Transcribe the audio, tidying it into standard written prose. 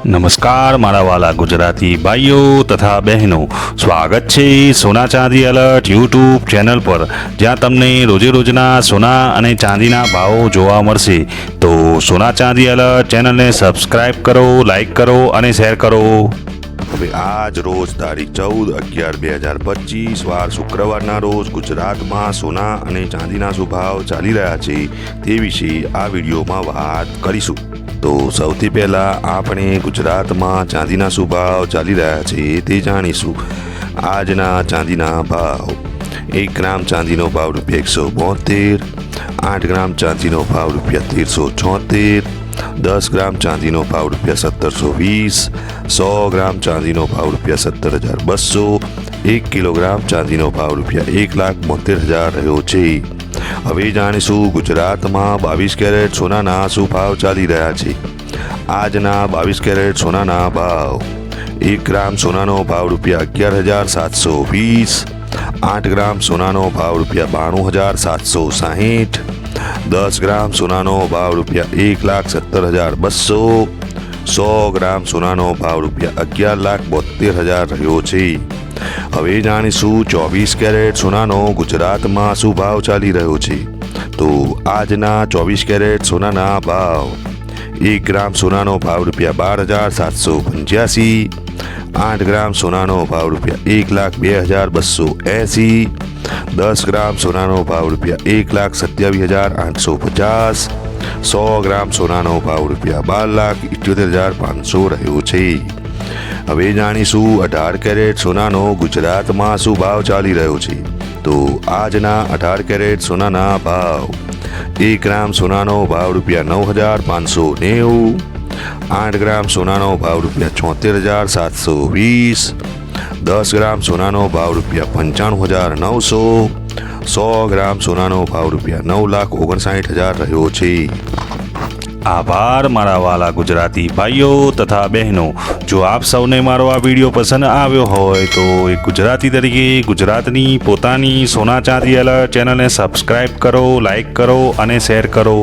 નમસ્કાર મારા વાલા ગુજરાતી ભાઈઓ તથા બહેનો, સ્વાગત છે સોના ચાંદી એલર્ટ યુટ્યુબ ચેનલ પર, જ્યાં તમને રોજે રોજના સોના અને ચાંદીના ભાવો જોવા મળશે. તો સોના ચાંદી એલર્ટ ચેનલને સબસ્ક્રાઈબ કરો, લાઈક કરો અને શેર કરો. હવે આજ રોજ તારીખ 14/11/2025 વાર શુક્રવારના રોજ ગુજરાતમાં સોના અને ચાંદીના શું ભાવ ચાલી રહ્યા છે તે વિશે આ વિડીયોમાં વાત કરીશું. તો સૌથી પહેલાં આપણે ગુજરાતમાં ચાંદીના શું ભાવ ચાલી રહ્યા છે તે જાણીશું. આજના ચાંદીના ભાવ: 1 ગ્રામ ચાંદીનો ભાવ ₹172, 8 ગ્રામ ચાંદીનો ભાવ ₹1376, 10 ગ્રામ ચાંદીનો ભાવ ₹1720, 100 ગ્રામ ચાંદીનો ભાવ ₹17,200, 1 કિલોગ્રામ ચાંદીનો ભાવ ₹1,72,000 રહ્યો છે. હવે જાણીશું ગુજરાતમાં 22 કેરેટ સોનાના શું ભાવ ચાલી રહ્યા છે. આજના 22 કેરેટ સોનાના ભાવ: 1 ગ્રામ સોનાનો ભાવ ₹11,720, 8 ગ્રામ સોનાનો ભાવ ₹92,760, 10 ગ્રામ સોનાનો ભાવ ₹1,70,200, 100 ગ્રામ સોનાનો ભાવ ₹11,72,000 રહ્યો છે. હવે જાણીશું 24 કેરેટ સોનાનો ગુજરાતમાં શું ભાવ ચાલી રહ્યો છે. તો આજના 24 કેરેટ સોનાના ભાવ: 1 ગ્રામ સોનાનો ભાવ ₹12,785, 8 ગ્રામ સોનાનો ભાવ ₹1,02,280, 10 ગ્રામ સોનાનો ભાવ ₹1,27,850, 100 ગ્રામ સોનાનો ભાવ ₹12,78,500 રહ્યો છે. હવે જાણીશું 18 કેરેટ સોનાનો ગુજરાતમાં શું ભાવ ચાલી રહ્યો છે. તો આજના 18 કેરેટ સોનાના ભાવ: 1 ગ્રામ સોનાનો ભાવ ₹9,590, 8 ગ્રામ સોનાનો ભાવ ₹74,720, 10 ગ્રામ સોનાનો ભાવ ₹95,900, 100 ગ્રામ સોનાનો ભાવ ₹9,59,000 રહ્યો છે. આભાર મારા વાલા ગુજરાતી ભાઈઓ તથા બહેનો. જો આપ સૌને મારો આ વિડીયો પસંદ આવ્યો હોય તો એક ગુજરાતી તરીકે ગુજરાતની પોતાની સોના ચાંદી એલર્ટ ચેનલને સબસ્ક્રાઈબ કરો, લાઈક કરો અને શેર કરો.